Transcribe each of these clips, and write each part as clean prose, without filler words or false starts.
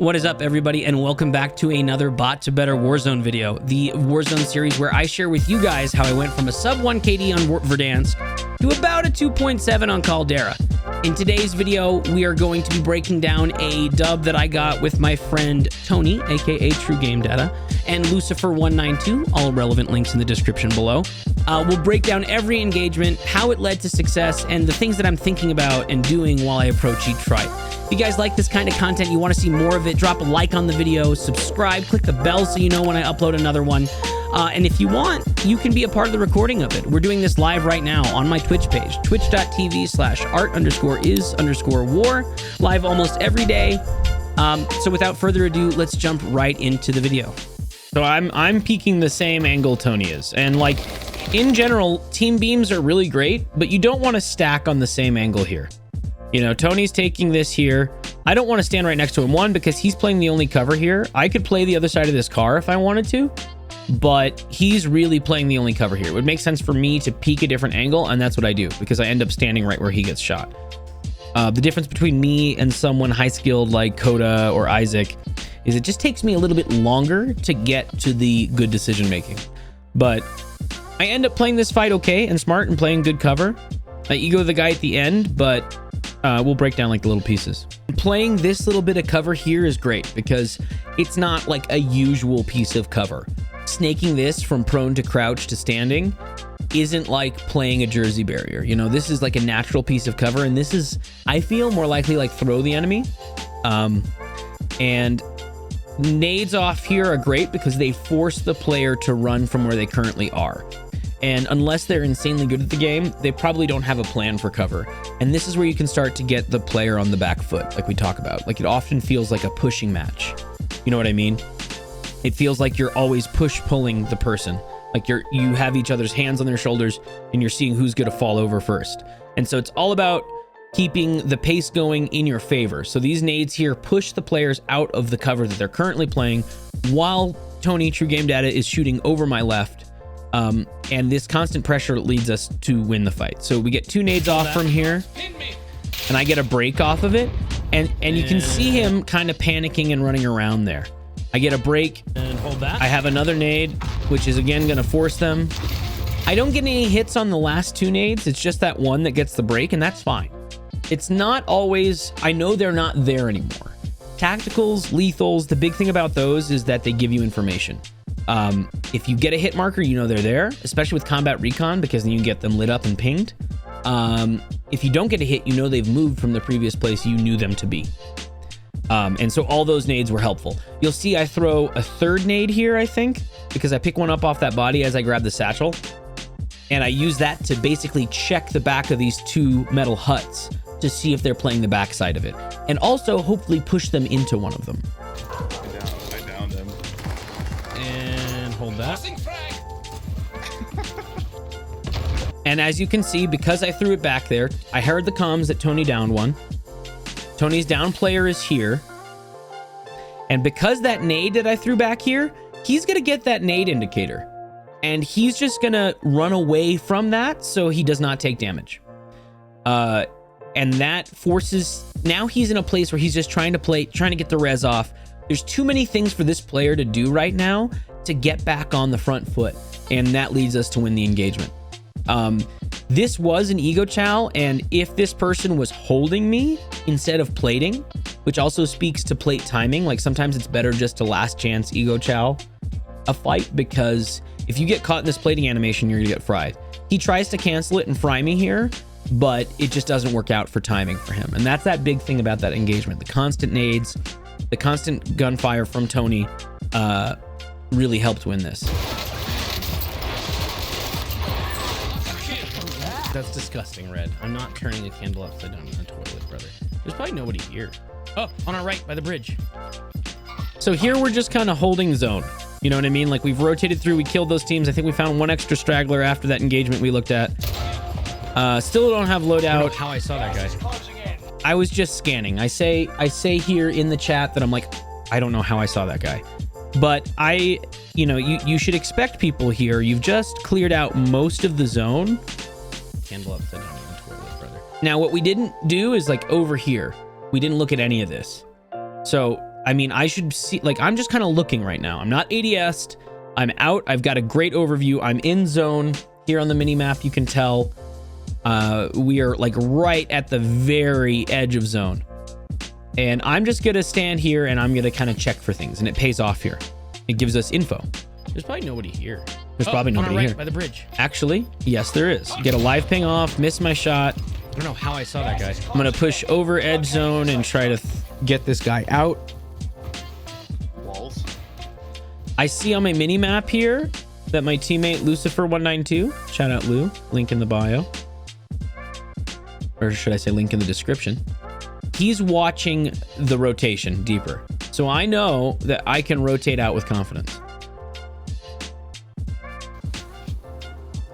What is up, everybody, and welcome back to another Bot2Better Warzone video, the Warzone series where I share with you guys how I went from a sub 1 KD on Verdansk to about a 2.7 on Caldera. In today's video, we are going to be breaking down a dub that I got with my friend Tony, aka True Game Data, and Lucifer192, all relevant links in the description below. We'll break down every engagement, how it led to success, and the things that I'm thinking about and doing while I approach each fight. If you guys like this kind of content, you want to see more of it, drop a like on the video, subscribe, click the bell so you know when I upload another one. And if you want, you can be a part of the recording of it. We're doing this live right now on my Twitch page, twitch.tv/art_is_war, live almost every day. So without further ado, let's jump right into the video. So I'm peeking the same angle Tony is, and like in general, team beams are really great, but you don't want to stack on the same angle here. You know, Tony's taking this here. I don't want to stand right next to him, one, because he's playing the only cover here. I could play the other side of this car if I wanted to, but he's really playing the only cover here. It would make sense for me to peek a different angle, and that's what I do, because I end up standing right where he gets shot. The difference between me and someone high-skilled like Coda or Isaac is it just takes me a little bit longer to get to the good decision-making. But I end up playing this fight okay and smart and playing good cover. I ego the guy at the end, but we'll break down like the little pieces. Playing this little bit of cover here is great because it's not like a usual piece of cover. Snaking this from prone to crouch to standing isn't like playing a jersey barrier. You know, this is like a natural piece of cover, and this is, I feel, more likely like throw the enemy. And nades off here are great because they force the player to run from where they currently are. And unless they're insanely good at the game, they probably don't have a plan for cover. And this is where you can start to get the player on the back foot, like we talk about. Like, it often feels like a pushing match. You know what I mean? It feels like you're always push-pulling the person. Like you have each other's hands on their shoulders, and you're seeing who's going to fall over first. And so it's all about keeping the pace going in your favor. So these nades here push the players out of the cover that they're currently playing, while Tony, True Game Data, is shooting over my left. And this constant pressure leads us to win the fight. So we get two nades off from here, and I get a break off of it, and you can see him kind of panicking and running around there. I get a break and hold that. I have another nade, which is again going to force them. I don't get any hits on the last two nades. It's just that one that gets the break, and that's fine. It's not always, I know they're not there anymore. Tacticals, lethals, the big thing about those is that they give you information. If you get a hit marker, you know they're there, especially with combat recon, because then you can get them lit up and pinged. If you don't get a hit, you know they've moved from the previous place you knew them to be. And so all those nades were helpful. You'll see I throw a third nade here, I think, because I pick one up off that body as I grab the satchel. And I use that to basically check the back of these two metal huts to see if they're playing the backside of it. And also hopefully push them into one of them. I downed him. And hold that. And as you can see, because I threw it back there, I heard the comms that Tony downed one. Tony's down player is here. And because that nade that I threw back here, he's going to get that nade indicator. And he's just going to run away from that so he does not take damage. And that forces, now he's in a place where he's just trying to get the res off. There's too many things for this player to do right now to get back on the front foot. And that leads us to win the engagement. This was an ego chow, and if this person was holding me instead of plating, which also speaks to plate timing, like sometimes it's better just to last chance ego chow a fight, because if you get caught in this plating animation, you're gonna get fried. He tries to cancel it and fry me here, but it just doesn't work out for timing for him. And that's that big thing about that engagement. The constant nades, the constant gunfire from Tony really helped win this. That's disgusting, Red. I'm not turning a candle upside down in the toilet, brother. There's probably nobody here. Oh, on our right by the bridge. So here we're just kind of holding zone. You know what I mean? Like, we've rotated through, we killed those teams. I think we found one extra straggler after that engagement we looked at. Still don't have loadout. I don't know how I saw that guy. I was just scanning. I say here in the chat that I'm like, I don't know how I saw that guy. But you know, you should expect people here. You've just cleared out most of the zone. Candle upside down in the toilet, brother. Now, what we didn't do is like over here, we didn't look at any of this. So I mean, I should see, like, I'm just kind of looking right now. I'm not ADS'd. I'm out. I've got a great overview. I'm in zone here on the mini map. You can tell we are like right at the very edge of zone. And I'm just going to stand here and I'm going to kind of check for things. And it pays off here. It gives us info. There's probably nobody here. There's probably nobody right here. by the bridge. Actually, yes, there is. Get a live ping off, miss my shot. I don't know how I saw that guy. I'm going to push over edge zone and try to get this guy out. Walls. I see on my mini map here that my teammate Lucifer192, shout out Lou, link in the bio. Or should I say link in the description. He's watching the rotation deeper. So I know that I can rotate out with confidence.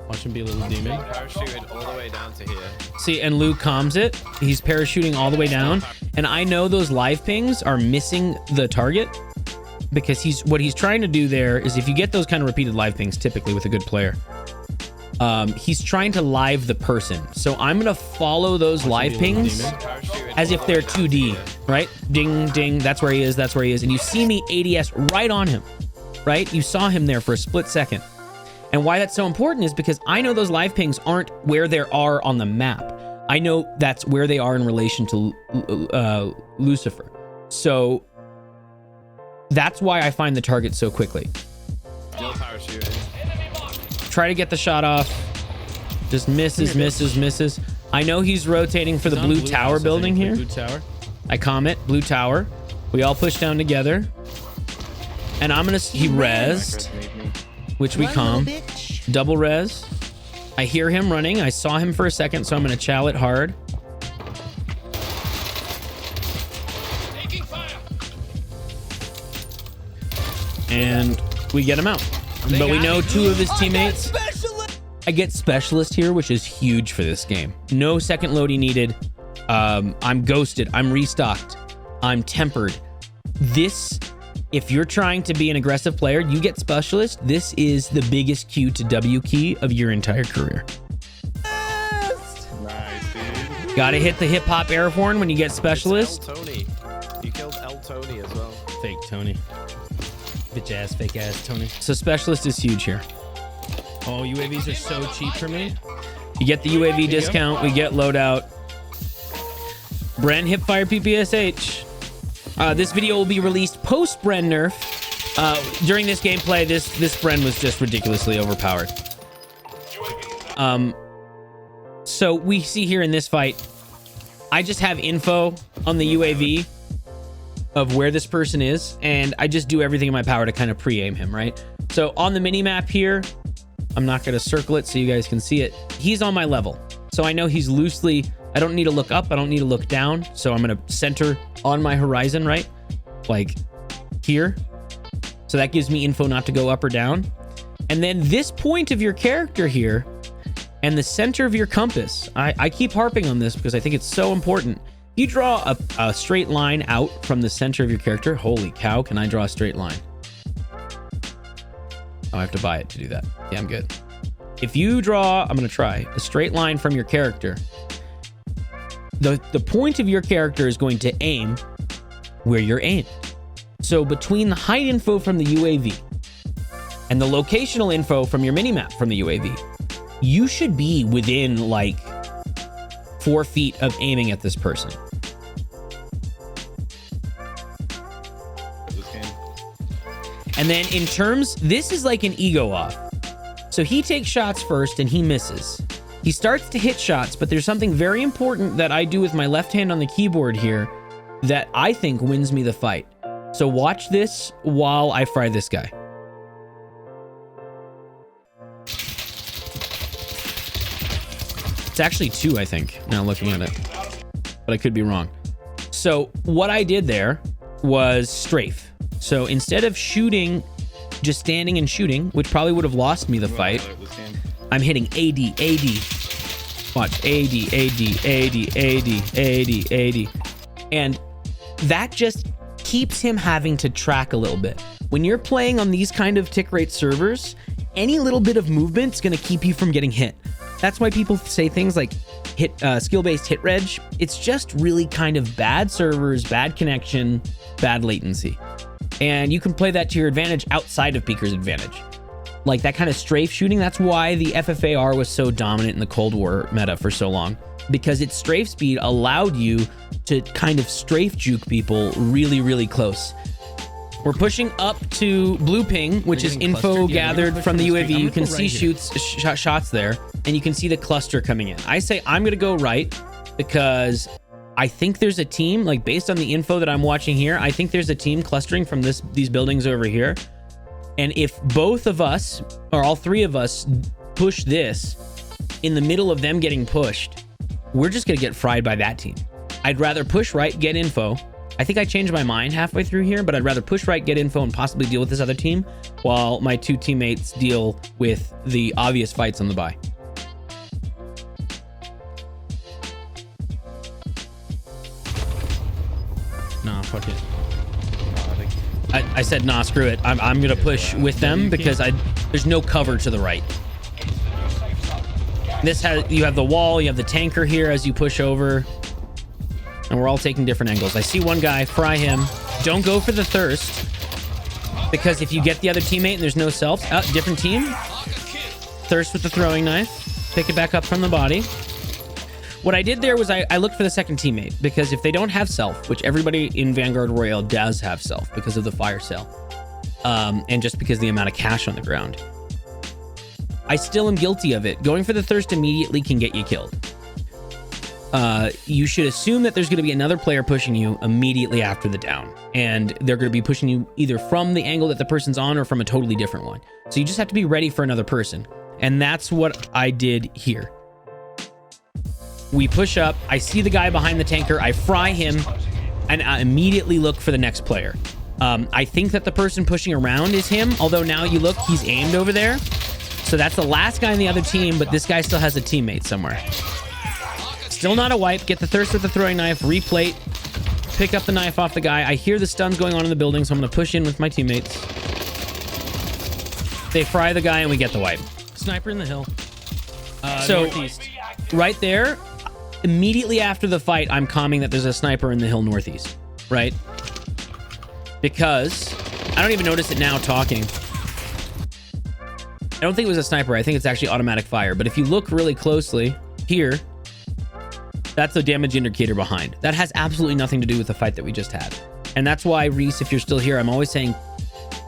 Watch him be a little demon. Parachuted all the way down to here. See, and Lou calms it. He's parachuting all the way down. And I know those live pings are missing the target because what he's trying to do there is, if you get those kind of repeated live pings, typically with a good player, he's trying to live the person. So I'm going to follow those live pings as if they're 2D, right? Ding, ding. That's where he is. That's where he is. And you see me ADS right on him, right? You saw him there for a split second. And why that's so important is because I know those live pings aren't where they are on the map. I know that's where they are in relation to Lucifer. So that's why I find the target so quickly. Still parachuting. Try to get the shot off. Just misses. I know he's rotating for the blue tower building here. Blue tower. I comment, blue tower. We all push down together. And I'm gonna, he rezzed, which we calm. Double res. I hear him running. I saw him for a second, so I'm gonna chow it hard. And we get him out. But we know two of his teammates. I get specialist here, which is huge for this game. No second loading needed. I'm ghosted. I'm restocked. I'm tempered. This, if you're trying to be an aggressive player, you get specialist. This is the biggest Q to W key of your entire career. Nice, dude. Gotta hit the hip hop air horn when you get specialist. El Tony. You killed El Tony as well. Fake Tony. Bitch ass, fake ass Tony. So specialist is huge here. Oh, UAVs are so cheap for me. You get the UAV discount. We get loadout. Bren hipfire PPSH. This video will be released post Bren nerf. During this gameplay, this Bren was just ridiculously overpowered. So we see here in this fight, I just have info on the UAV of where this person is, and I just do everything in my power to kind of pre-aim him, right? So on the mini map here, I'm not going to circle it so you guys can see it. He's on my level. So I know he's loosely, I don't need to look up. I don't need to look down. So I'm going to center on my horizon, right? Like here. So that gives me info not to go up or down. And then this point of your character here and the center of your compass. I keep harping on this because I think it's so important. You draw a straight line out from the center of your character. Holy cow, can I draw a straight line? Oh, I have to buy it to do that. Yeah, I'm good. If you draw, I'm going to try, a straight line from your character, the point of your character is going to aim where you're aimed. So between the height info from the UAV and the locational info from your minimap from the UAV, you should be within like 4 feet of aiming at this person. And then in terms, this is like an ego off. So he takes shots first and he misses. He starts to hit shots, but there's something very important that I do with my left hand on the keyboard here that I think wins me the fight. So watch this while I fry this guy. It's actually 2, I think, now looking at it, but I could be wrong. So what I did there was strafe. So instead of shooting, just standing and shooting, which probably would have lost me the fight, I'm hitting AD. Watch, AD. And that just keeps him having to track a little bit. When you're playing on these kind of tick rate servers, any little bit of movement's gonna keep you from getting hit. That's why people say things like, skill-based hit reg, it's just really kind of bad servers, bad connection, bad latency. And you can play that to your advantage outside of Peeker's advantage. Like that kind of strafe shooting, that's why the FFAR was so dominant in the Cold War meta for so long. Because its strafe speed allowed you to kind of strafe juke people really, really close. We're pushing up to blue ping, which is info gathered from the UAV. You can see shots there, and you can see the cluster coming in. I say I'm gonna go right because I think there's a team, like based on the info that I'm watching here, I think there's a team clustering from these buildings over here. And if both of us, or all three of us, push this in the middle of them getting pushed, we're just gonna get fried by that team. I'd rather push right, get info. I think I changed my mind halfway through here, but I'd rather push right, get info, and possibly deal with this other team while my two teammates deal with the obvious fights on the buy. Nah, fuck it. I said, nah, screw it. I'm gonna push with them because there's no cover to the right. You have the wall, you have the tanker here as you push over. And we're all taking different angles. I see one guy, fry him. Don't go for the Thirst. Because if you get the other teammate and there's no self, different team. Thirst with the throwing knife. Pick it back up from the body. What I did there was I looked for the second teammate. Because if they don't have self, which everybody in Vanguard Royale does have self because of the fire sale. And just because of the amount of cash on the ground. I still am guilty of it. Going for the Thirst immediately can get you killed. You should assume that there's going to be another player pushing you immediately after the down. And they're going to be pushing you either from the angle that the person's on or from a totally different one. So you just have to be ready for another person. And that's what I did here. We push up. I see the guy behind the tanker. I fry him. And I immediately look for the next player. I think that the person pushing around is him. Although now you look, he's aimed over there. So that's the last guy in the other team. But this guy still has a teammate somewhere. Still not a wipe. Get the Thirst with the throwing knife. Replate. Pick up the knife off the guy. I hear the stuns going on in the building, so I'm going to push in with my teammates. They fry the guy, and we get the wipe. Sniper in the hill. So, Northeast. Right there, immediately after the fight, I'm calming that there's a sniper in the hill northeast. Right? Because I don't even notice it now talking. I don't think it was a sniper. I think it's actually automatic fire. But if you look really closely here, that's the damage indicator behind. That has absolutely nothing to do with the fight that we just had. And that's why, Reese, if you're still here, I'm always saying,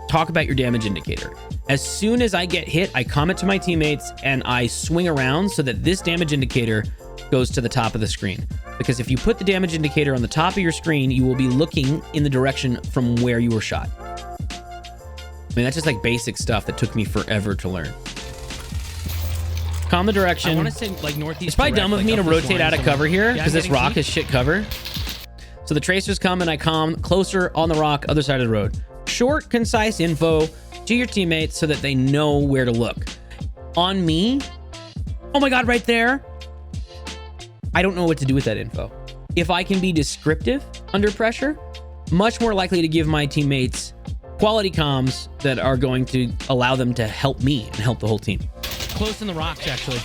talk about your damage indicator. As soon as I get hit, I comment to my teammates and I swing around so that this damage indicator goes to the top of the screen. Because if you put the damage indicator on the top of your screen, you will be looking in the direction from where you were shot. I mean, that's just like basic stuff that took me forever to learn. Calm the direction. I want to say like northeast. It's probably dumb of me to rotate out of cover here because this rock deep. is shit cover. So the tracers come and I calm closer on the rock, other side of the road. Short, concise info to your teammates so that they know where to look. On me, oh my God, right there. I don't know what to do with that info. If I can be descriptive under pressure, much more likely to give my teammates quality comms that are going to allow them to help me and help the whole team. Close in the rocks, actually.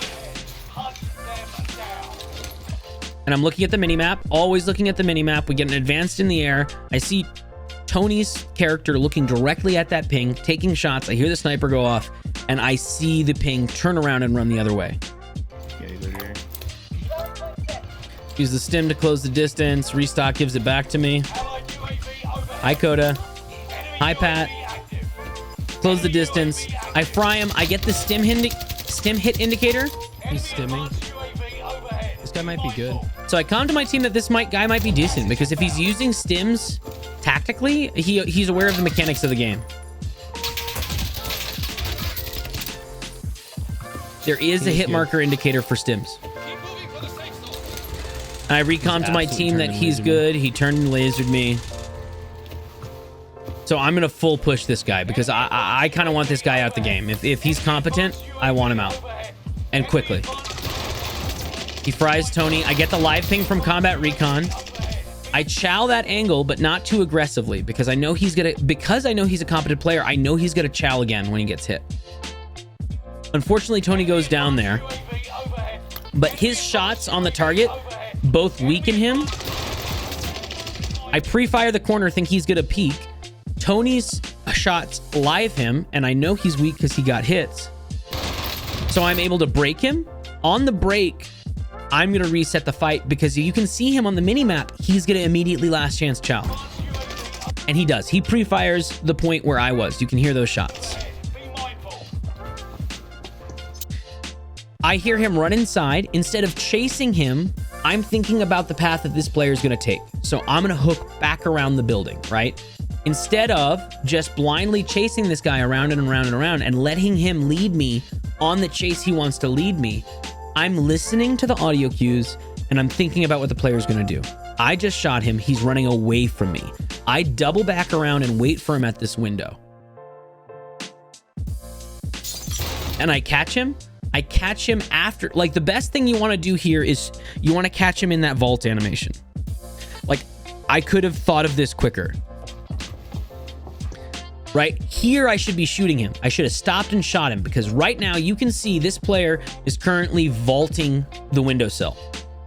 And I'm looking at the minimap, always looking at the minimap. We get an advanced in the air. I see Tony's character looking directly at that ping, taking shots. I hear the sniper go off, and I see the ping turn around and run the other way. Use the stim to close the distance. Restock gives it back to me. Hi, Coda. Hi, Pat. Close the distance. I fry him. I get the stim hit indicator. He's stimming. This guy might be good. So I come to my team that this guy might be decent because if he's using stims tactically, he's aware of the mechanics of the game. There is a hit marker indicator for stims. I recom to my team that he's good. He turned and lasered me. So I'm going to full push this guy because I kind of want this guy out the game. If he's competent, I want him out. And quickly. He fries Tony. I get the live ping from Combat Recon. I chow that angle, but not too aggressively because I know he's going to... Because I know he's a competent player, I know he's going to chow again when he gets hit. Unfortunately, Tony goes down there. but his shots on the target both weaken him. I pre-fire the corner, think he's gonna peek. Tony's shots live him, and I know he's weak because he got hits. So I'm able to break him. On the break, I'm gonna reset the fight because you can see him on the mini-map. He's gonna immediately last chance challenge. And he does. He pre-fires the point where I was. You can hear those shots. I hear him run inside. Instead of chasing him, I'm thinking about the path that this player is going to take. So I'm going to hook back around the building, right? Instead of just blindly chasing this guy around and around and around and letting him lead me on the chase he wants to lead me, I'm listening to the audio cues and I'm thinking about what the player is going to do. I just shot him. He's running away from me. I double back around and wait for him at this window. And I catch him. I catch him after, like, the best thing you want to do here is you want to catch him in that vault animation. Like, I could have thought of this quicker. Right here, I should be shooting him. I should have stopped and shot him because right now you can see this player is currently vaulting the windowsill.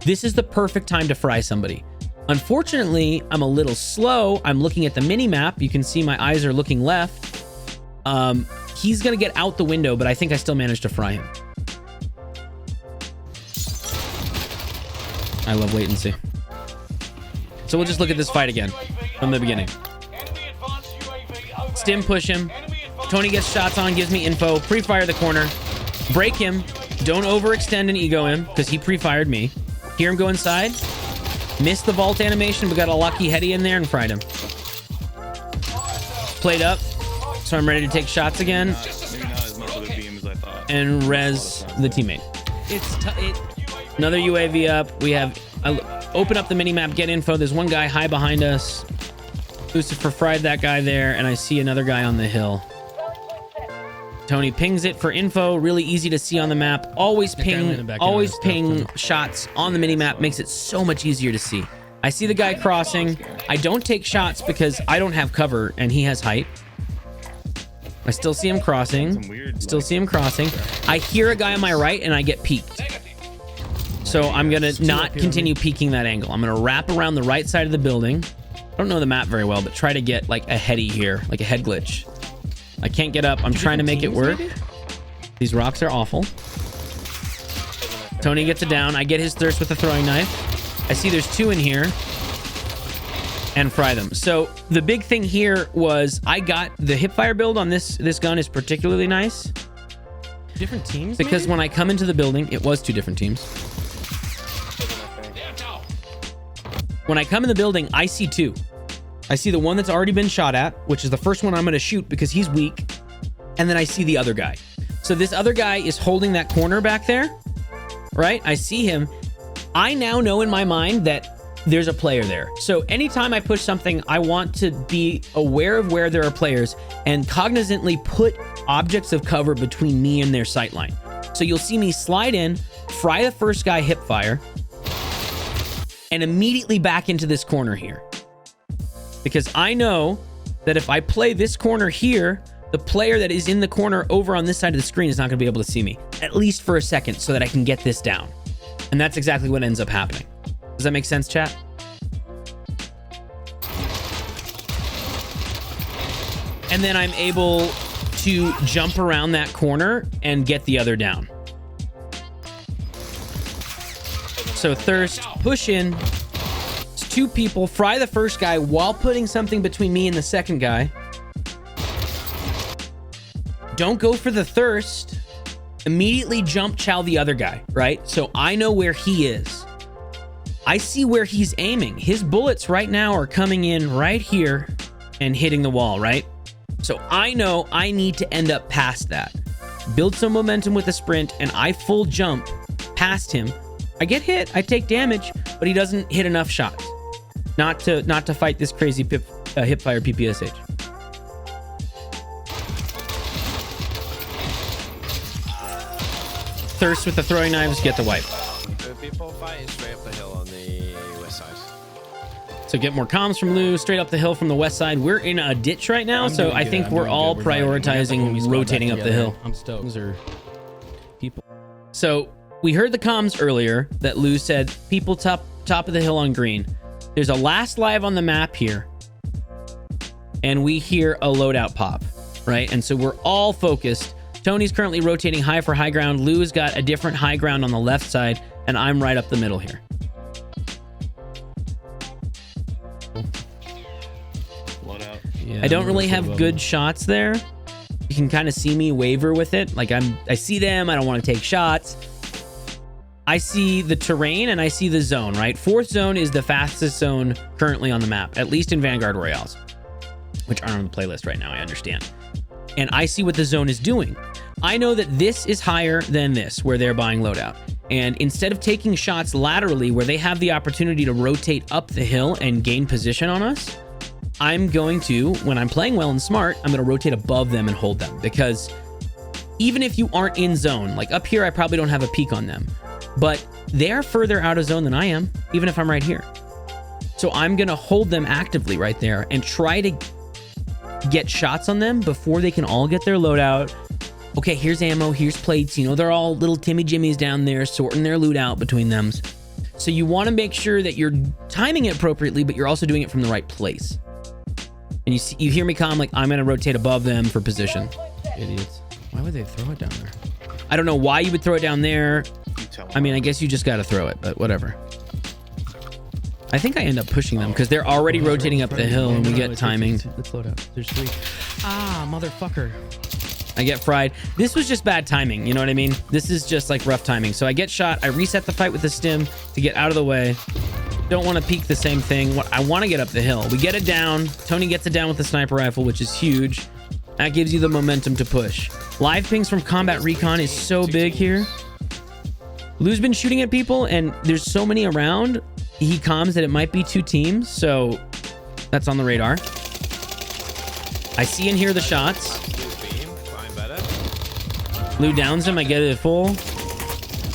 This is the perfect time to fry somebody. Unfortunately, I'm a little slow. I'm looking at the mini map. You can see my eyes are looking left. He's going to get out the window, but I think I still managed to fry him. I love latency. So we'll just look at this fight again from the beginning. Stim push him. Tony gets shots on, gives me info. Pre-fire the corner. Break him. Don't overextend and ego him because he pre-fired me. Hear him go inside. Missed the vault animation, but got a lucky heady in there and fried him. Played up. So I'm ready to take shots again. Maybe not as much of the beam as I thought. And res the teammate. Another UAV up. We have open up the minimap, get info. There's one guy high behind us. Lucifer fried that guy there, and I see another guy on the hill. Tony pings it for info. Really easy to see on the map. Always ping shots on the minimap. Makes it so much easier to see. I see the guy crossing. I don't take shots because I don't have cover, and he has height. I still see him crossing. Still see him crossing. I hear a guy on my right, and I get peeked. So I'm going to not continue peeking that angle. I'm going to wrap around the right side of the building. I don't know the map very well, but try to get like a heady here, like a head glitch. I can't get up. I'm trying to make it work. These rocks are awful. Tony gets it down. I get his thirst with the throwing knife. I see there's two in here. And fry them. So the big thing here was I got the hipfire build on this gun is particularly nice. Different teams? Because maybe? when I come into the building, it was two different teams. When I come in the building, I see two. I see the one that's already been shot at, which is the first one I'm going to shoot because he's weak. And then I see the other guy. So this other guy is holding that corner back there, right? I see him. I now know in my mind that there's a player there. So anytime I push something, I want to be aware of where there are players and cognizantly put objects of cover between me and their sightline. So you'll see me slide in, fry the first guy hip fire, and immediately back into this corner here. Because I know that if I play this corner here, the player that is in the corner over on this side of the screen is not going to be able to see me, at least for a second, so that I can get this down. And that's exactly what ends up happening. Does that make sense, chat? And then I'm able to jump around that corner and get the other down. So Thirst, push in. It's two people. Fry the first guy while putting something between me and the second guy. Don't go for the Thirst. Immediately jump chow the other guy, right? So I know where he is. I see where he's aiming. His bullets right now are coming in right here and hitting the wall, right? So I know I need to end up past that. Build some momentum with a sprint, and I full jump past him. I get hit, I take damage, but he doesn't hit enough shots. Not to fight this crazy hipfire PPSH. Thirst with the throwing knives, get the wipe. People fighting straight up the hill on the west side. So get more comms from Lou, straight up the hill from the west side. We're in a ditch right now, so I think we're all prioritizing rotating up the hill. I'm stoked. Or people. So we heard the comms earlier that Lou said people top of the hill on green. There's a last live on the map here. And we hear a loadout pop, right? And so we're all focused. Tony's currently rotating high for high ground. Lou's got a different high ground on the left side, and I'm right up the middle here. Loadout. Yeah, I don't really have good shots there. You can kind of see me waver with it. Like I see them, I don't want to take shots. I see the terrain and I see the zone, right? Fourth zone is the fastest zone currently on the map, at least in Vanguard Royales, which aren't on the playlist right now, I understand. And I see what the zone is doing. I know that this is higher than this, where they're buying loadout. And instead of taking shots laterally, where they have the opportunity to rotate up the hill and gain position on us, I'm going to, when I'm playing well and smart, I'm going to rotate above them and hold them. Because even if you aren't in zone, like up here, I probably don't have a peek on them. But they're further out of zone than I am, even if I'm right here. So I'm going to hold them actively right there and try to get shots on them before they can all get their loadout. Okay, here's ammo, here's plates. You know, they're all little Timmy Jimmies down there sorting their loot out between them. So you want to make sure that you're timing it appropriately, but you're also doing it from the right place. And you hear me calm, like, I'm going to rotate above them for position. Idiots. Why would they throw it down there? I don't know why you would throw it down there. You tell I mean, I guess you just got to throw it, but whatever. I think I end up pushing them because they're already rotating up the hill and we get timing. Let's load out. There's 3. Ah, motherfucker. I get fried. This was just bad timing. You know what I mean? This is just like rough timing. So I get shot. I reset the fight with the stim to get out of the way. Don't want to peek the same thing. I want to get up the hill. We get it down. Tony gets it down with the sniper rifle, which is huge. That gives you the momentum to push. Live pings from Combat Recon is so big here. Lou's been shooting at people and there's so many around. He comms that it might be 2 teams. So that's on the radar. I see and hear the shots. Lou downs him. I get it full.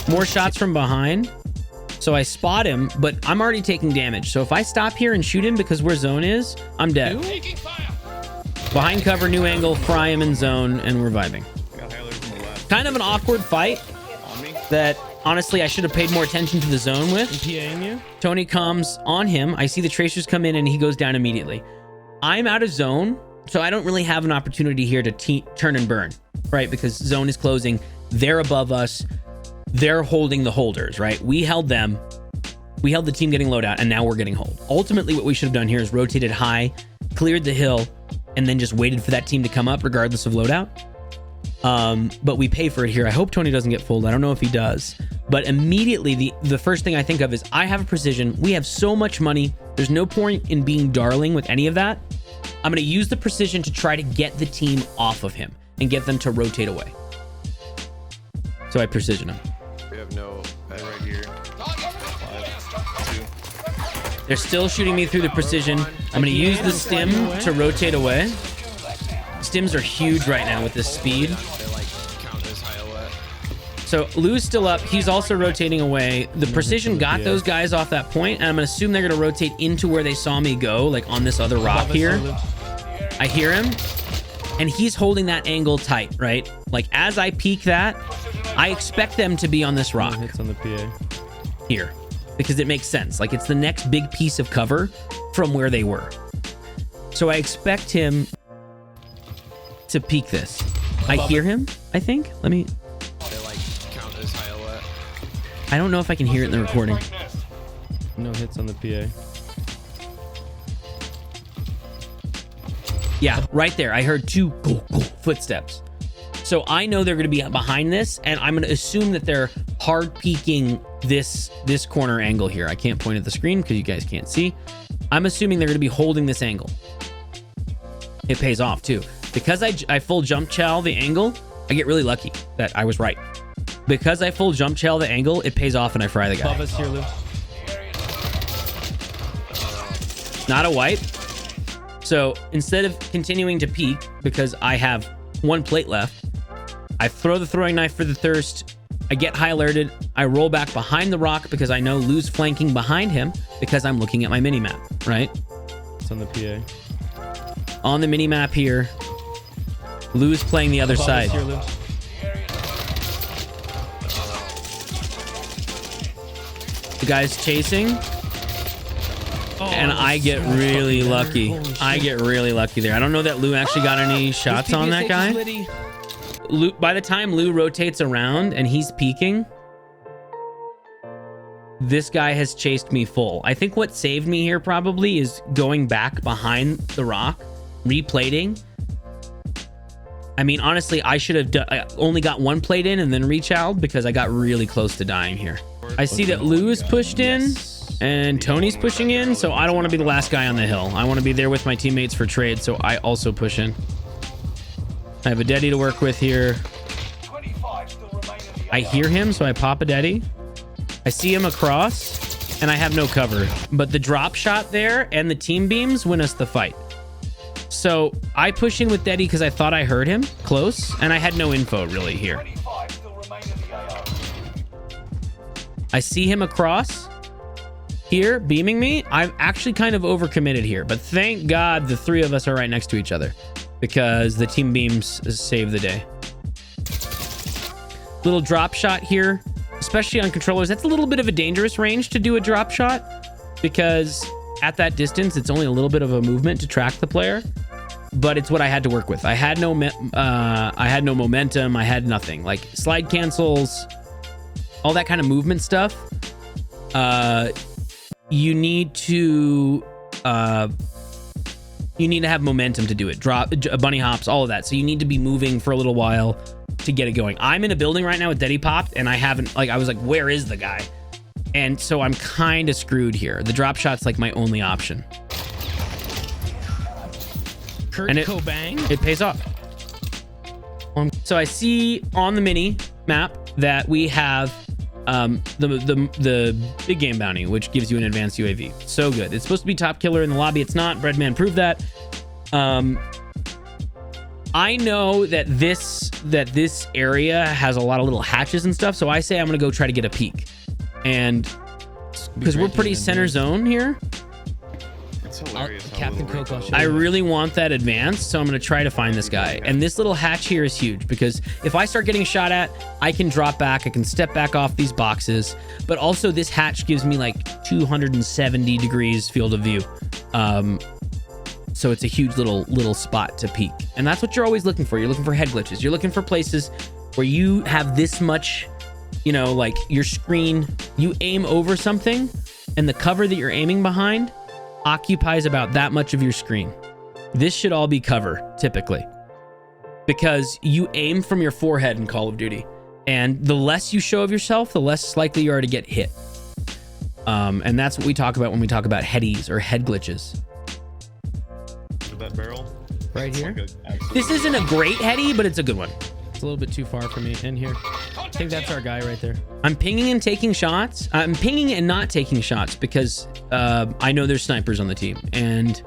More shots from behind. So I spot him, but I'm already taking damage. So if I stop here and shoot him because where zone is, I'm dead. Behind cover, new angle, fry him in zone, and we're vibing. Kind of an awkward fight that honestly I should have paid more attention to the zone with. PAing you? Tony comes on him. I see the tracers come in and he goes down immediately. I'm out of zone, so I don't really have an opportunity here to turn and burn, right? Because zone is closing. They're above us. They're holding the holders, right? We held them. We held the team getting loadout, and now we're getting hold. Ultimately, what we should have done here is rotated high, cleared the hill, and then just waited for that team to come up regardless of loadout. But we pay for it here. I hope Tony doesn't get fooled. I don't know if he does. But immediately, the first thing I think of is I have a precision. We have so much money. There's no point in being darling with any of that. I'm going to use the precision to try to get the team off of him and get them to rotate away. So I precision him. We have no... Right here. 5, 2. They're still shooting me through the precision. I'm going to use the stim to rotate away. Stims are huge right now with this speed. They like count as high alert. So Lou's still up. He's also rotating away. The precision got those guys off that point, and I'm going to assume they're going to rotate into where they saw me go, like on this other rock here. I hear him, and he's holding that angle tight, right? Like as I peek that, I expect them to be on this rock Hits on the PA. here because it makes sense. Like it's the next big piece of cover from where they were. So I expect him to peek this. I hear him, I think. Let me... They like count as high alert. I don't know if I can hear it in the recording. No hits on the PA. Yeah, right there. I heard 2 footsteps. So I know they're going to be behind this, and I'm going to assume that they're hard peeking this corner angle here. I can't point at the screen because you guys can't see. I'm assuming they're going to be holding this angle. It pays off too. Because I full jump chow the angle, I get really lucky that I was right. Because I full jump chow the angle, it pays off and I fry the guy. Above us here, Lou. Not a wipe. So instead of continuing to peek, because I have 1 plate left, I throw the throwing knife for the thirst. I get high alerted. I roll back behind the rock because I know Lou's flanking behind him because I'm looking at my mini map, right? It's on the PA. On the mini map here, Lou's playing the other Above side. us here, Lou. The guy's chasing. And I get really lucky. I get really lucky there. I don't know that Lou actually got any shots on that guy. Lou, by the time Lou rotates around and he's peeking, this guy has chased me full. I think what saved me here probably is going back behind the rock, replating. I mean, honestly, I should have I only got one plate in and then rechaled because I got really close to dying here. I see that Lou is pushed in and Tony's pushing in, so I don't want to be the last guy on the hill. I want to be there with my teammates for trade, so I also push in. I have a Deddy to work with here. I hear him, so I pop a Deddy. I see him across, and I have no cover. But the drop shot there and the team beams win us the fight. So I push in with Deddy because I thought I heard him close, and I had no info really here. I see him across here, beaming me. I'm actually kind of overcommitted here, but thank God the three of us are right next to each other because the team beams save the day. Little drop shot here. Especially on controllers, that's a little bit of a dangerous range to do a drop shot because at that distance, it's only a little bit of a movement to track the player, but it's what I had to work with. I had no momentum. I had nothing like slide cancels, all that kind of movement stuff. You need to have momentum to do it. Drop bunny hops, all of that. So you need to be moving for a little while to get it going. I'm in a building right now with Deddy popped and I haven't, like, I was like, where is the guy? And so I'm kind of screwed here. The drop shot's like my only option. And it pays off. So I see on the mini map that we have the big game bounty, which gives you an advanced UAV. So good. It's supposed to be top killer in the lobby. It's not. Breadman proved that. I know that this area has a lot of little hatches and stuff, so I say I'm gonna go try to get a peek, and because we're pretty center zone here. It's hilarious. Captain Coke, I'll show I you. really want that advance, so I'm gonna try to find this guy. And this little hatch here is huge because if I start getting shot at, I can drop back, I can step back off these boxes, but also this hatch gives me like 270 degrees field of view. So it's a huge little spot to peek. And that's what you're always looking for. You're looking for head glitches. You're looking for places where you have this much, you know, like your screen, you aim over something and the cover that you're aiming behind occupies about that much of your screen. This should all be cover, typically, because you aim from your forehead in Call of Duty. And the less you show of yourself, the less likely you are to get hit. And that's what we talk about when we talk about headies or head glitches. That barrel Right here. This isn't a great heady, but it's a good one. It's a little bit too far for me in here. I think that's our guy right there. I'm pinging and taking shots. I'm pinging and not taking shots because I know there's snipers on the team. And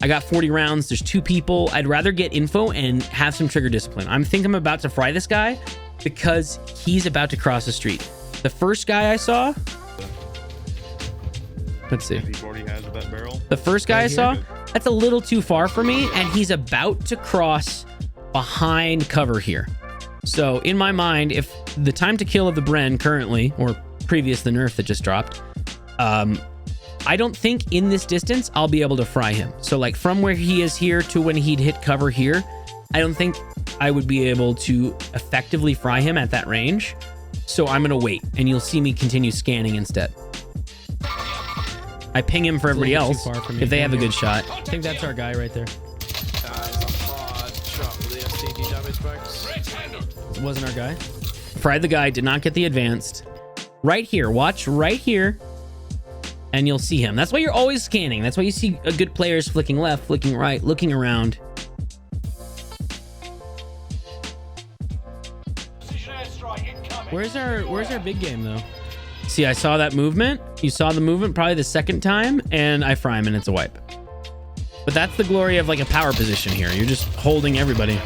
I got 40 rounds. There's 2 people. I'd rather get info and have some trigger discipline. I think I'm about to fry this guy because he's about to cross the street. The first guy I saw... Let's see. The first guy I saw, that's a little too far for me, and he's about to cross behind cover here. So in my mind, if the time to kill of the Bren currently, or previous the nerf that just dropped, I don't think in this distance I'll be able to fry him. So like from where he is here to when he'd hit cover here, I don't think I would be able to effectively fry him at that range. So I'm gonna wait, and you'll see me continue scanning instead. I ping him for everybody else if they have a good shot. I think that's our guy right there. It wasn't our guy. Fried the guy, did not get the advanced. Right here, watch right here, and you'll see him. That's why you're always scanning. That's why you see a good players flicking left, flicking right, looking around. Where's our big game though? See, I saw that movement. You saw the movement probably the second time, and I fry him, and it's a wipe. But that's the glory of like a power position here. You're just holding everybody.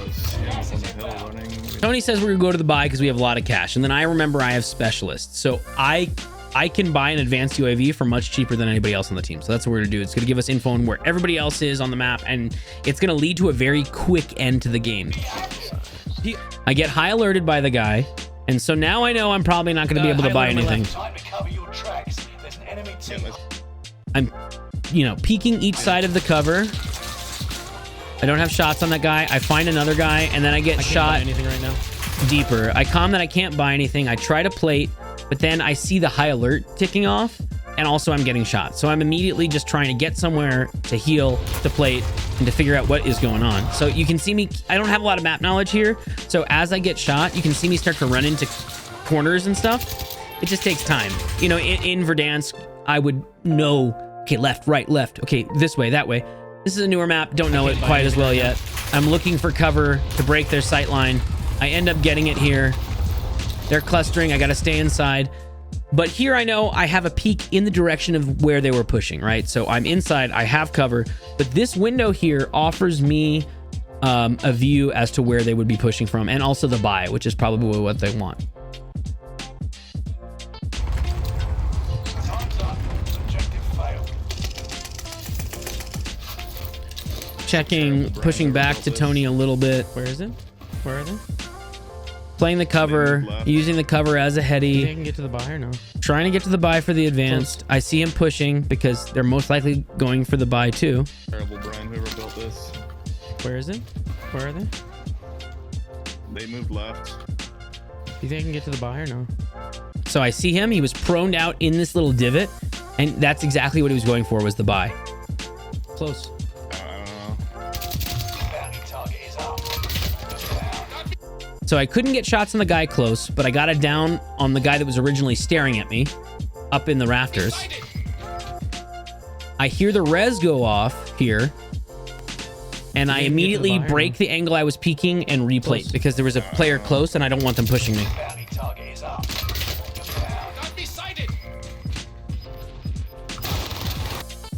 Tony says we're gonna go to the buy because we have a lot of cash, and then I remember I have specialists, so I can buy an advanced UAV for much cheaper than anybody else on the team. So that's what we're gonna do. It's gonna give us info on where everybody else is on the map, and it's gonna lead to a very quick end to the game. I get high alerted by the guy, and so now I know I'm probably not gonna be able to buy anything. Yeah, I'm, you know, peeking each side of the cover. I don't have shots on that guy. I find another guy, and then I get shot anything right now. deeper. I calm that I can't buy anything. I try to plate, but then I see the high alert ticking off, and also I'm getting shot. So I'm immediately just trying to get somewhere to heal, to plate, and to figure out what is going on. So you can see me, I don't have a lot of map knowledge here. So as I get shot, you can see me start to run into corners and stuff. It just takes time. You know, in Verdansk, I would know, okay, left, right, left. Okay, this way, that way. This is a newer map. Don't know it quite as well yet. I'm looking for cover to break their sight line. I end up getting it here. They're clustering. I got to stay inside. But here I know I have a peek in the direction of where they were pushing, right? So I'm inside. I have cover. But this window here offers me a view as to where they would be pushing from, and also the buy, which is probably what they want. Checking, pushing back to Tony a little bit. Where is it? Where are they? Playing the cover, using the cover as a They heady. can get to the buy or no? Trying to get to the buy for the advanced. I see him pushing because they're most likely going for the buy too. terrible, Brian. Whoever built this, Where is it? Where are they? they moved left. You think I can get to the buy or no? So I see him. He was proned out in this little divot, and that's exactly what he was going for, was the buy. Close. So I couldn't get shots on the guy close, but I got a down on the guy that was originally staring at me up in the rafters. I hear the res go off here, and I immediately break the angle I was peeking and replate because there was a player close and I don't want them pushing me.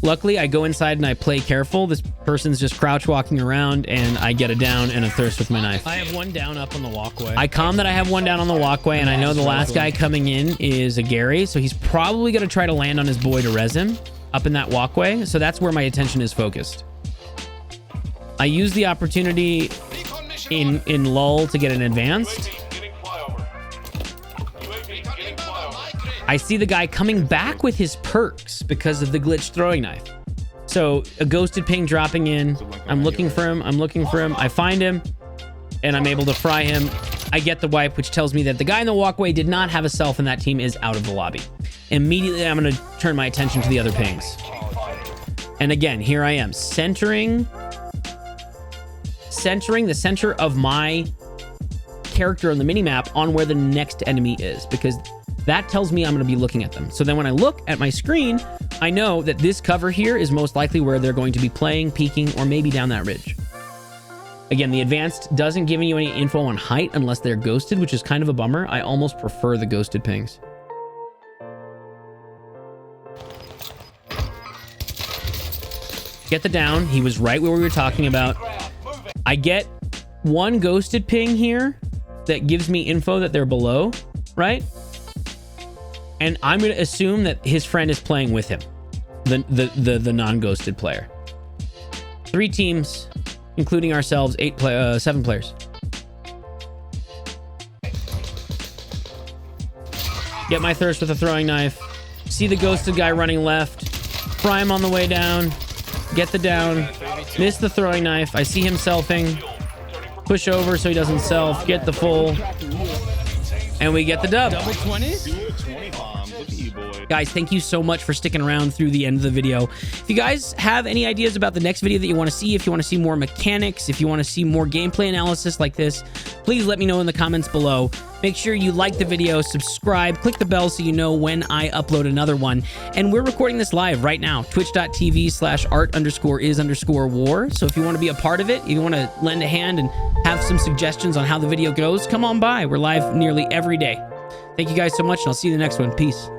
Luckily, I go inside and I play careful. This person's just crouch walking around, and I get a down and a thirst with my knife. I have one down up on the walkway. I calm that I have one down on the walkway, and I know the last guy coming in is a Gary, so he's probably going to try to land on his boy to res him up in that walkway. So that's where my attention is focused. I use the opportunity in lull to get an advanced. I see the guy coming back with his perks because of the glitch throwing knife. So a ghosted ping dropping in. I'm looking for him. I'm looking for him. I find him, and I'm able to fry him. I get the wipe, which tells me that the guy in the walkway did not have a self, and that team is out of the lobby. Immediately, I'm going to turn my attention to the other pings. And again, here I am, centering the center of my character on the minimap on where the next enemy is, because that tells me I'm going to be looking at them. So then when I look at my screen, I know that this cover here is most likely where they're going to be playing, peeking, or maybe down that ridge. Again, the advanced doesn't give you any info on height unless they're ghosted, which is kind of a bummer. I almost prefer the ghosted pings. Get the down. He was right where we were talking about. I get one ghosted ping here that gives me info that they're below, right? And I'm going to assume that his friend is playing with him, the non-ghosted player. 3 teams, including ourselves, 7 players. Get my thirst with a throwing knife. See the ghosted guy running left. Fry him on the way down. Get the down. Miss the throwing knife. I see him selfing. Push over so he doesn't self. Get the full. And we get the dub. Double 20? 20 bombs. Look at you, boy. Guys, thank you so much for sticking around through the end of the video. If you guys have any ideas about the next video that you want to see, if you want to see more mechanics, if you want to see more gameplay analysis like this, please let me know in the comments below. Make sure you like the video, subscribe, click the bell so you know when I upload another one. And we're recording this live right now, twitch.tv/art_is_war. So if you want to be a part of it, if you want to lend a hand and have some suggestions on how the video goes, come on by. We're live nearly every day. Thank you guys so much, and I'll see you in the next one. Peace.